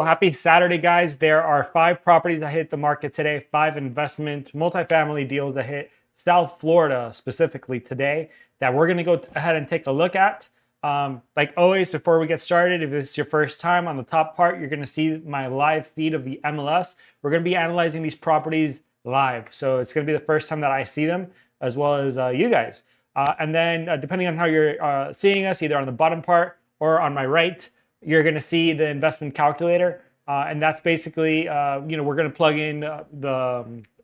Well, happy Saturday, guys. There are 5 properties that hit the market today, 5 investment multifamily deals that hit South Florida specifically today that we're going to go ahead and take a look at. Like always, before we get started, if this is your first time, on the top part, you're going to see my live feed of the MLS. We're going to be analyzing these properties live. So it's going to be the first time that I see them, as well as you guys. And then depending on how you're seeing us, either on the bottom part or on my right, you're going to see the investment calculator. And that's basically, we're going to plug in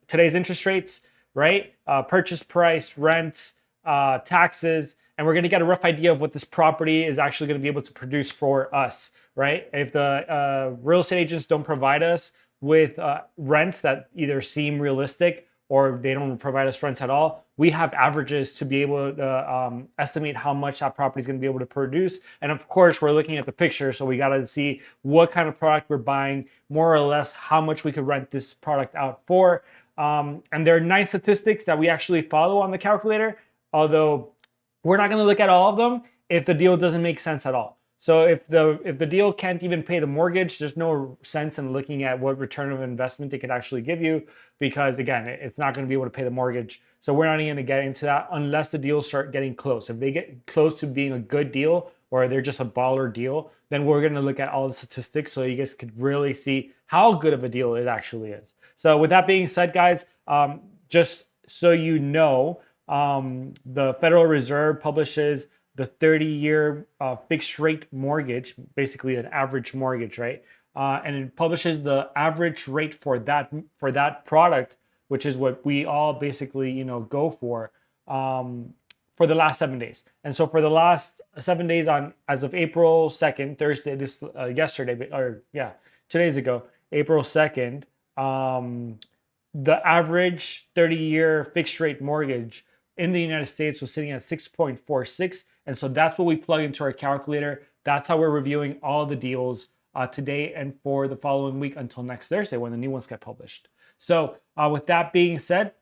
today's interest rates, right? Purchase price, rents, taxes, and we're going to get a rough idea of what this property is actually going to be able to produce for us, right? If the real estate agents don't provide us with rents that either seem realistic or they don't provide us rents at all, we have averages to be able to estimate how much that property is going to be able to produce. And of course, we're looking at the picture, so we got to see what kind of product we're buying, more or less how much we could rent this product out for. And there are 9 statistics that we actually follow on the calculator, although we're not going to look at all of them if the deal doesn't make sense at all. So if the deal can't even pay the mortgage, there's no sense in looking at what return of investment it could actually give you, because again, it's not going to be able to pay the mortgage. So we're not even going to get into that unless the deals start getting close. If they get close to being a good deal or they're just a baller deal, then we're going to look at all the statistics so you guys could really see how good of a deal it actually is. So with that being said, guys, just so you know, the Federal Reserve publishes the 30-year fixed rate mortgage, basically an average mortgage, right? And it publishes the average rate for that product, which is what we all basically go for the last 7 days. And so for the last 7 days, as of April 2nd, Thursday, 2 days ago, April 2nd, the average 30-year fixed rate mortgage in the United States was sitting at 6.46. And so that's what we plug into our calculator. That's how we're reviewing all the deals today and for the following week until next Thursday when the new ones get published. So with that being said,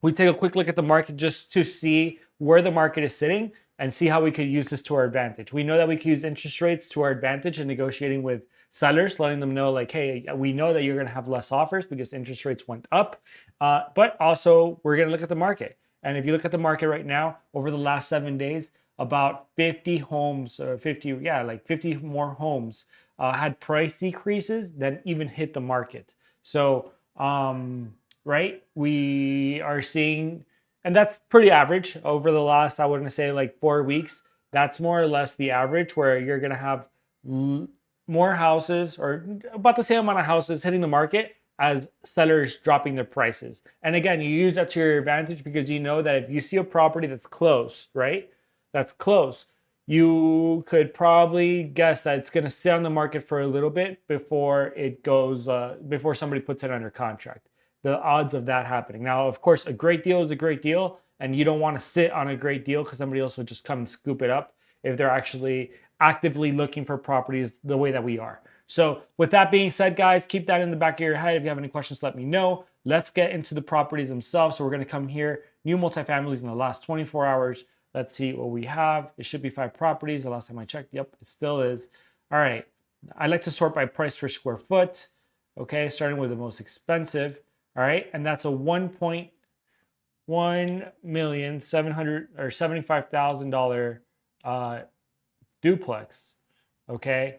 we take a quick look at the market just to see where the market is sitting and see how we could use this to our advantage. We know that we can use interest rates to our advantage in negotiating with sellers, letting them know like, hey, we know that you're going to have less offers because interest rates went up. But also we're going to look at the market. And if you look at the market right now, over the last 7 days, about 50 homes, or 50 more homes had price decreases than even hit the market. So, right, we are seeing, and that's pretty average over the last, I wouldn't say like 4 weeks. That's more or less the average, where you're going to have more houses, or about the same amount of houses hitting the market as sellers dropping their prices. And again, you use that to your advantage because you know that if you see a property that's close, right? That's close, you could probably guess that it's going to sit on the market for a little bit before it goes, before somebody puts it under contract. The odds of that happening. Now, of course, a great deal is a great deal, and you don't want to sit on a great deal because somebody else will just come and scoop it up if they're actually actively looking for properties the way that we are. So with that being said, guys, keep that in the back of your head. If you have any questions, let me know. Let's get into the properties themselves. So we're going to come here, new multifamilies in the last 24 hours. Let's see what we have. It should be 5 properties. The last time I checked, yep, it still is. All right. I like to sort by price per square foot. Okay, starting with the most expensive. All right, and that's a $1,775,000 duplex. Okay,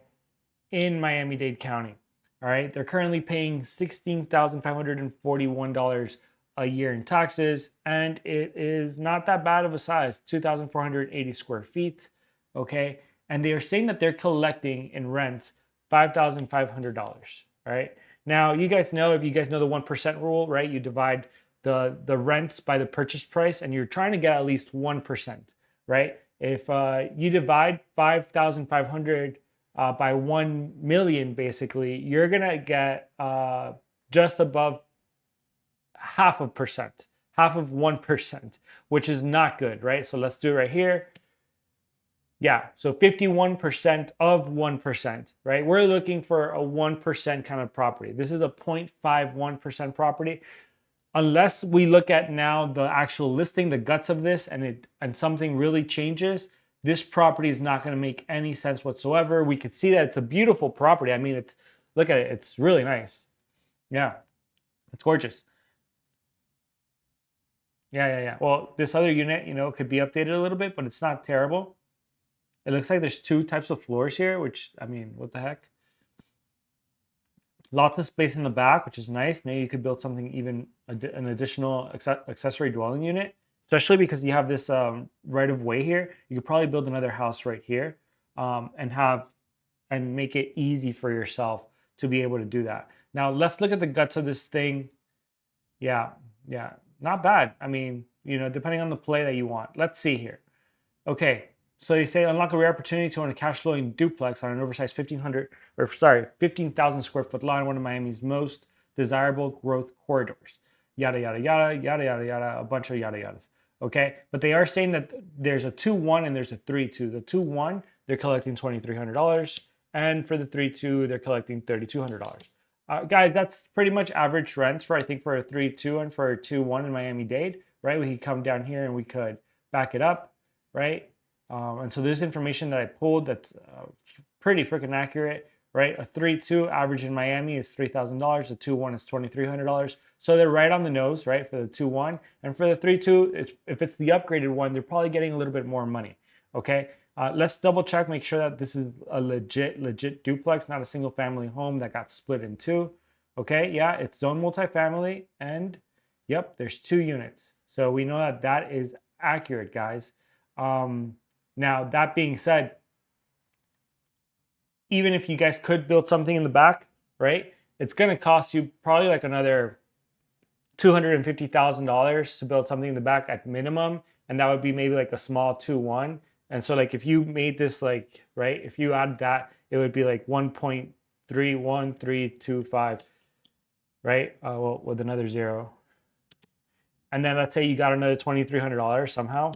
in Miami-Dade County. All right, they're currently paying $16,541 a year in taxes, and it is not that bad of a size, 2,480 square feet. Okay, and they are saying that they're collecting in rent $5,500. Right now, you guys know, if you guys know the 1% rule, right? You divide the rents by the purchase price, and you're trying to get at least 1%, right? If you divide 5,500 by 1 million, basically, you're gonna get just above half of 1%, which is not good, right? So let's do it right here. Yeah, so 51% of 1%, right? We're looking for a 1% kind of property. This is a 0.51% property. Unless we look at now the actual listing, the guts of this, and something really changes, this property is not going to make any sense whatsoever. We could see that it's a beautiful property. I mean, it's Look at it. It's really nice. Yeah, it's gorgeous. Yeah. Well, this other unit, could be updated a little bit, but it's not terrible. It looks like there's two types of floors here, which, I mean, what the heck? Lots of space in the back, which is nice. Maybe you could build something even an additional accessory dwelling unit, especially because you have this right of way here. You could probably build another house right here, and make it easy for yourself to be able to do that. Now let's look at the guts of this thing. Yeah, not bad. I mean, depending on the play that you want. Let's see here. Okay, so they say unlock a rare opportunity to own a cash flowing duplex on an oversized 15,000 square foot lot in one of Miami's most desirable growth corridors. Yada, yada, yada, yada, yada, yada, a bunch of yada, yadas. Okay, but they are saying that there's a 2-1 and there's a 3-2. The 2-1, they're collecting $2,300. And for the 3-2, they're collecting $3,200. Guys, that's pretty much average rents for, I think, for a 3-2 and for a 2-1 in Miami-Dade, right? We could come down here and we could back it up, right? And so this information that I pulled that's pretty freaking accurate, right? A 3-2 average in Miami is $3,000. A 2-1 is $2,300. So they're right on the nose, right, for the 2-1. And for the 3-2, if it's the upgraded one, they're probably getting a little bit more money, okay? Let's double check, make sure that this is a legit duplex, not a single family home that got split in two. Okay, yeah, it's zone multifamily, and yep, there's 2 units. So we know that that is accurate, guys. Now, that being said, even if you guys could build something in the back, right, it's going to cost you probably like another $250,000 to build something in the back at minimum, and that would be maybe like a small 2-1. And so like if you made this like, right, if you add that, it would be like 1.31325, right? Well, with another 0. And then let's say you got another $2,300 somehow,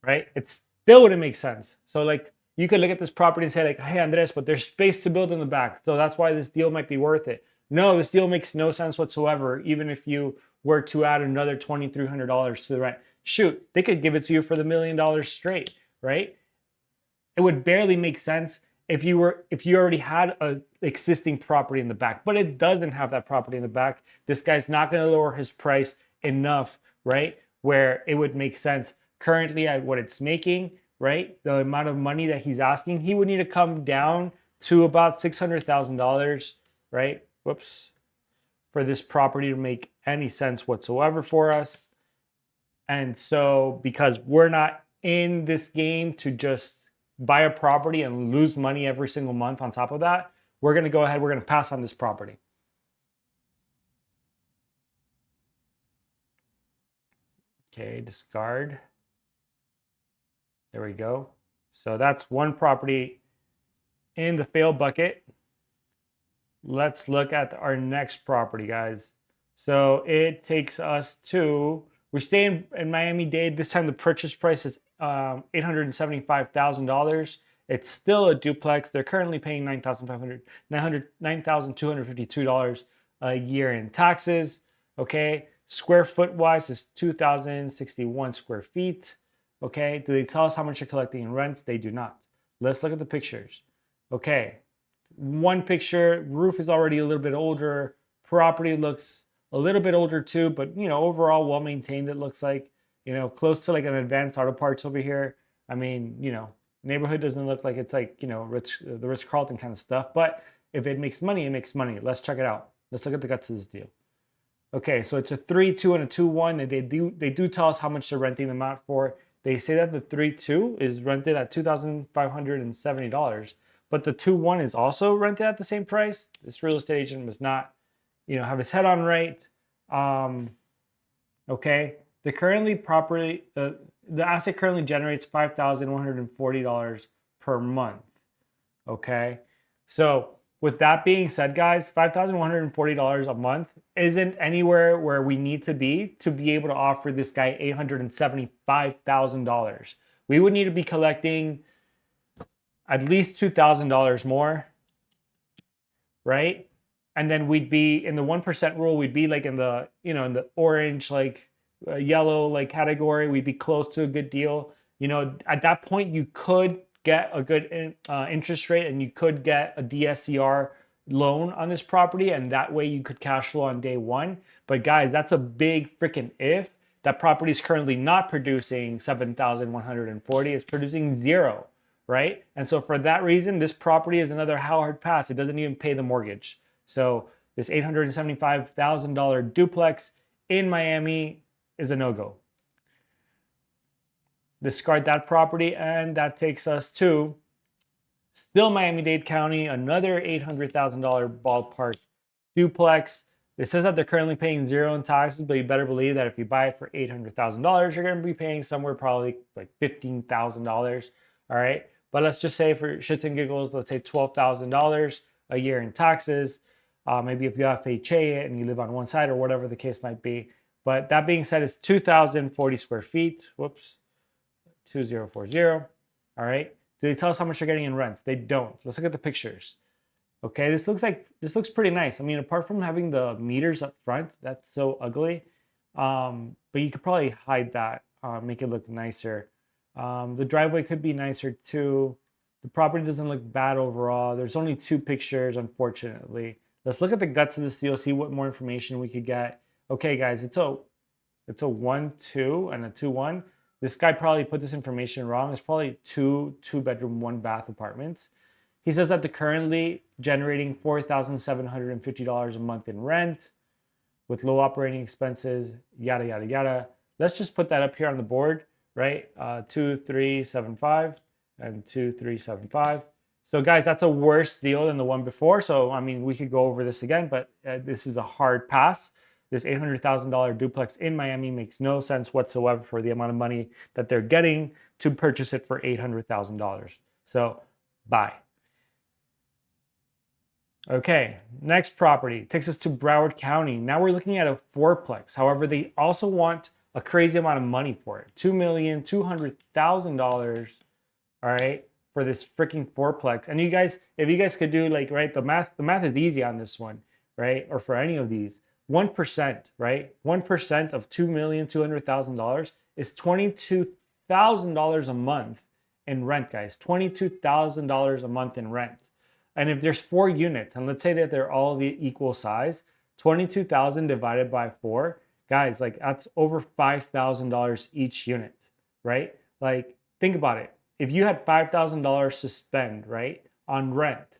right? It still wouldn't make sense. So like you could look at this property and say like, hey, Andres, but there's space to build in the back. So that's why this deal might be worth it. No, this deal makes no sense whatsoever, even if you were to add another $2,300 to the rent. Shoot, they could give it to you for the $1 million straight, right? It would barely make sense if you already had a existing property in the back, but it doesn't have that property in the back. This guy's not going to lower his price enough, right, where it would make sense. Currently at what it's making, right, the amount of money that he's asking, he would need to come down to about $600,000, right, for this property to make any sense whatsoever for us. And so because we're not in this game to just buy a property and lose money every single month on top of that, we're going to go ahead, we're going to pass on this property. Okay, discard. There we go. So that's one property in the fail bucket. Let's look at our next property, guys. So it takes us to, we stay in Miami-Dade. This time the purchase price is $875,000. It's still a duplex. They're currently paying $9,252 a year in taxes. Okay, square foot wise is 2,061 square feet. Okay, do they tell us how much you're collecting in rents? They do not. Let's look at the pictures. Okay, one picture, roof is already a little bit older. Property looks a little bit older too, but overall well maintained. It looks like, close to like an Advanced Auto Parts over here. I mean, neighborhood doesn't look like it's like, the Ritz-Carlton kind of stuff, but if it makes money, it makes money. Let's check it out. Let's look at the guts of this deal. Okay, so it's a 3-2 and a 2-1. They do tell us how much they're renting them out for. They say that the 3-2 is rented at $2,570, but the 2-1 is also rented at the same price. This real estate agent must not, have his head on right. Okay, the asset currently generates $5,140 per month. Okay, so with that being said, guys, $5,140 a month isn't anywhere where we need to be able to offer this guy $875,000. We would need to be collecting at least $2,000 more, right? And then we'd be in the 1% rule. We'd be like in the, in the orange, like yellow, like category. We'd be close to a good deal. At that point, you could get a good interest rate and you could get a DSCR, loan on this property, and that way you could cash flow on day one. But guys, that's a big freaking if. That property is currently not producing 7,140. It's producing zero, right? And so for that reason, this property is another hard pass. It doesn't even pay the mortgage. So this $875,000 duplex in Miami is a no-go. Discard that property, and that takes us to still Miami-Dade County, another $800,000 ballpark duplex. It says that they're currently paying zero in taxes, but you better believe that if you buy it for $800,000, you're going to be paying somewhere probably like $15,000. All right. But let's just say for shits and giggles, let's say $12,000 a year in taxes. Maybe if you FHA it and you live on one side or whatever the case might be. But that being said, it's 2,040 square feet. Whoops. 2040. All right. Do they tell us how much they're getting in rent? They don't. Let's look at the pictures. Okay, this looks pretty nice. I mean, apart from having the meters up front, that's so ugly. But you could probably hide that, make it look nicer. The driveway could be nicer too. The property doesn't look bad overall. There's only 2 pictures, unfortunately. Let's look at the guts of this deal, see what more information we could get. Okay, guys, it's a 1-2 and a 2-1. This guy probably put this information wrong. It's probably 2 2-bedroom, 1-bath apartments. He says that they're currently generating $4,750 a month in rent with low operating expenses, yada, yada, yada. Let's just put that up here on the board, right? 2375 and 2375. So guys, that's a worse deal than the one before. So, I mean, we could go over this again, but this is a hard pass. This $800,000 duplex in Miami makes no sense whatsoever for the amount of money that they're getting to purchase it for $800,000. So, bye. Okay, next property takes us to Broward County. Now we're looking at a fourplex. However, they also want a crazy amount of money for it. $2,200,000, all right, for this freaking fourplex. And you guys, if you guys could do like, right, the math is easy on this one, right? Or for any of these. 1%, right? 1% of $2,200,000 is $22,000 a month in rent, guys. $22,000 a month in rent. And if there's 4 units, and let's say that they're all the equal size, 22,000 divided by 4, guys, like that's over $5,000 each unit, right? Like, think about it. If you had $5,000 to spend, right, on rent,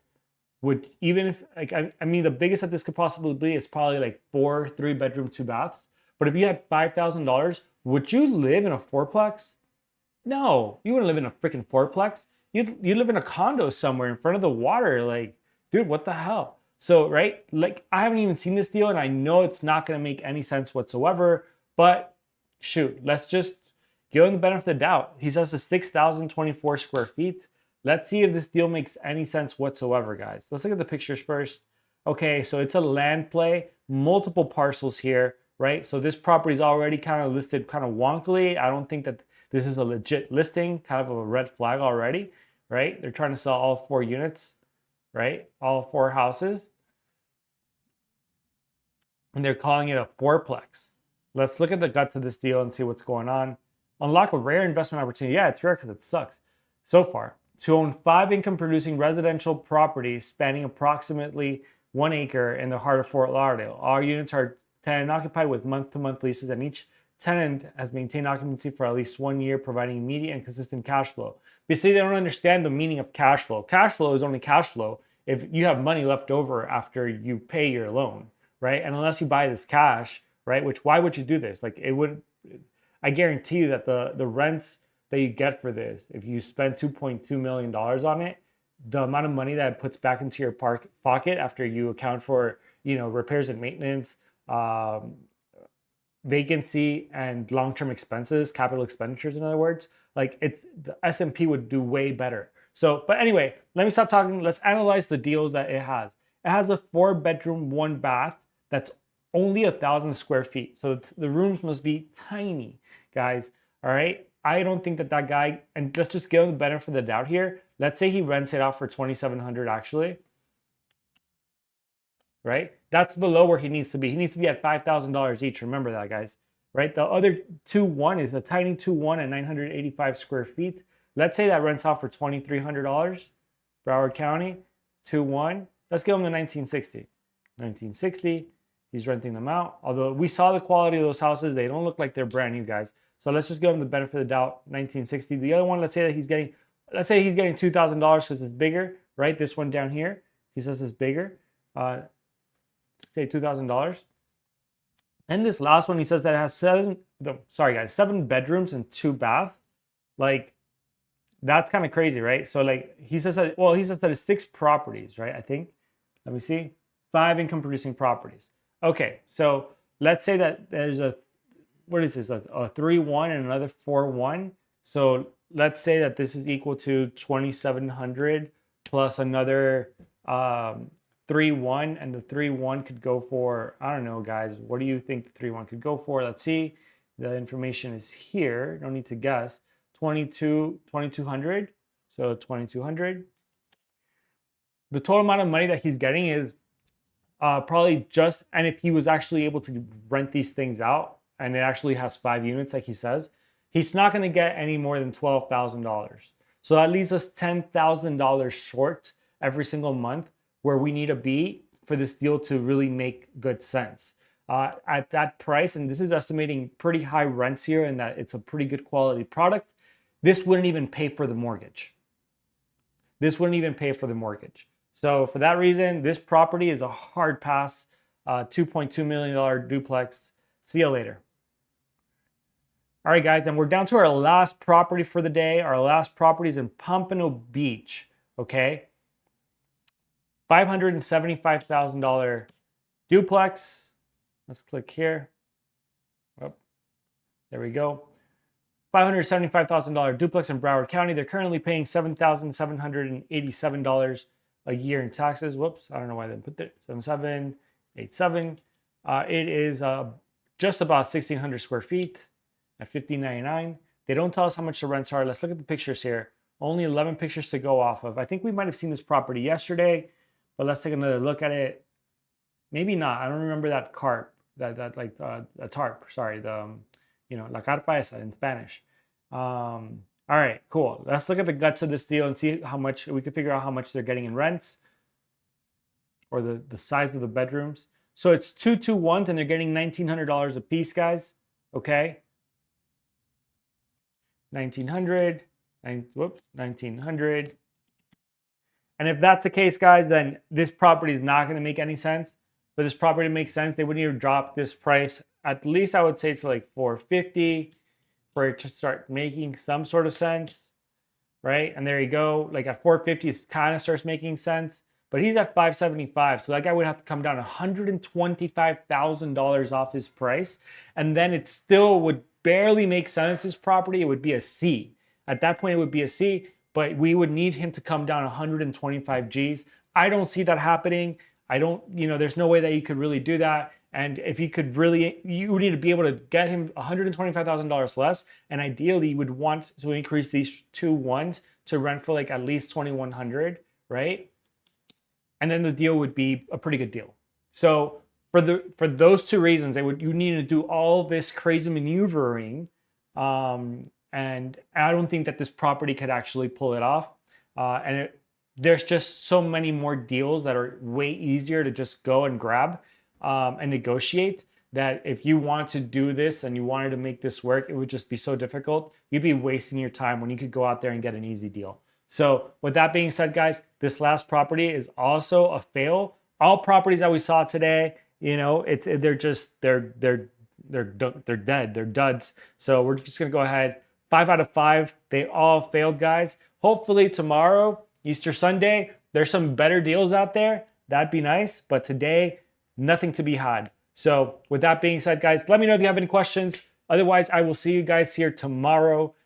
would even if, like, I mean, the biggest that this could possibly be is probably like 4 3-bedroom, 2 baths. But if you had $5,000, would you live in a fourplex? No, you wouldn't live in a freaking fourplex. You live in a condo somewhere in front of the water. Like, dude, what the hell? So, right, like, I haven't even seen this deal, and I know it's not going to make any sense whatsoever. But shoot, let's just give him the benefit of the doubt. He says it's 6,024 square feet. Let's see if this deal makes any sense whatsoever, guys. Let's look at the pictures first. Okay, so it's a land play, multiple parcels here, right? So this property is already kind of listed kind of wonkily. I don't think that this is a legit listing, kind of a red flag already, right? They're trying to sell all 4 units, right? All 4 houses. And they're calling it a fourplex. Let's look at the guts of this deal and see what's going on. Unlock a rare investment opportunity. Yeah, it's rare because it sucks so far. To own 5 income-producing residential properties spanning approximately 1 acre in the heart of Fort Lauderdale. All units are tenant-occupied with month-to-month leases, and each tenant has maintained occupancy for at least 1 year, providing immediate and consistent cash flow. Basically, they don't understand the meaning of cash flow. Cash flow is only cash flow if you have money left over after you pay your loan, right? And unless you buy this cash, right? Which, why would you do this? Like, it would, I guarantee you that the rents that you get for this, if you spend $2.2 million on it, the amount of money that it puts back into your pocket after you account for, repairs and maintenance, vacancy, and long-term expenses, capital expenditures, in other words, like, the S&P would do way better. So, but anyway, let me stop talking. Let's analyze the deals that it has. It has a 4-bedroom, 1-bath that's only 1,000 square feet. So the rooms must be tiny, guys. All right. I don't think that guy, and let's just give him the benefit of the doubt here. Let's say he rents it out for $2,700 actually, right? That's below where he needs to be. He needs to be at $5,000 each. Remember that, guys, right? The other 2-1 is a tiny 2-1 at 985 square feet. Let's say that rents out for $2,300, Broward County, 2-1. Let's give him the 1960. 1960. He's renting them out. Although we saw the quality of those houses, they don't look like they're brand new, guys. So let's just give him the benefit of the doubt. 1960. The other one, let's say he's getting $2,000 because it's bigger, right? This one down here, he says it's bigger. Say $2,000. And this last one, he says that it has 7 bedrooms and 2 baths. Like, that's kind of crazy, right? So like he says that it's 6 properties, right? I think. Let me see. 5 income producing properties. Okay, so let's say that there's a 3-1 and another 4-1. So let's say that this is equal to 2,700 plus another 3-1, and the 3-1 could go for, I don't know, guys. What do you think the 3-1 could go for? Let's see. The information is here. No need to guess. 2,200. So 2,200. The total amount of money that he's getting is probably just, and if he was actually able to rent these things out, and it actually has 5 units, like he says, he's not going to get any more than $12,000. So that leaves us $10,000 short every single month, where we need to be for this deal to really make good sense. At that price, and this is estimating pretty high rents here, and that it's a pretty good quality product, this wouldn't even pay for the mortgage. This wouldn't even pay for the mortgage. So for that reason, this property is a hard pass. $2.2 million duplex. See you later. All right, guys, and we're down to our last property for the day. Our last property is in Pompano Beach, okay? $575,000 duplex. Let's click here. Oh, there we go. $575,000 duplex in Broward County. They're currently paying $7,787 a year in taxes. Whoops, I don't know why they put that. 7787. It is just about 1,600 square feet at $1,599. They don't tell us how much the rents are. Let's look at the pictures here. Only 11 pictures to go off of. I think we might have seen this property yesterday, but let's take another look at it. Maybe not. I don't remember that carp, a tarp. Sorry, the la carpa esa in Spanish. All right, cool. Let's look at the guts of this deal and see how much we can figure out how much they're getting in rents, or the size of the bedrooms. So it's 221s, and they're getting $1,900 a piece, guys. Okay. 1,900. 1,900. And if that's the case, guys, then this property is not going to make any sense. For this property to make sense, they would need to drop this price. At least I would say it's like $450 for it to start making some sort of sense, right? And there you go. Like at $450, it kind of starts making sense. But he's at $575, so that guy would have to come down $125,000 off his price, and then it still would barely make sense. This property, it would be a C. At that point, it would be a C, but we would need him to come down 125 G's. I don't see that happening. There's no way that you could really do that. And if you could really, you would need to be able to get him $125,000 less. And ideally, you would want to increase these 2 ones to rent for like at least $2,100, right? And then the deal would be a pretty good deal. So for those 2 reasons, you need to do all this crazy maneuvering. And I don't think that this property could actually pull it off. There's just so many more deals that are way easier to just go and grab and negotiate, that if you want to do this and you wanted to make this work, it would just be so difficult. You'd be wasting your time when you could go out there and get an easy deal. So with that being said, guys, this last property is also a fail. All properties that we saw today, they're dead. They're duds. So we're just gonna go ahead. 5 out of 5. They all failed, guys. Hopefully tomorrow, Easter Sunday, there's some better deals out there. That'd be nice. But today, nothing to be had. So with that being said, guys, let me know if you have any questions. Otherwise, I will see you guys here tomorrow.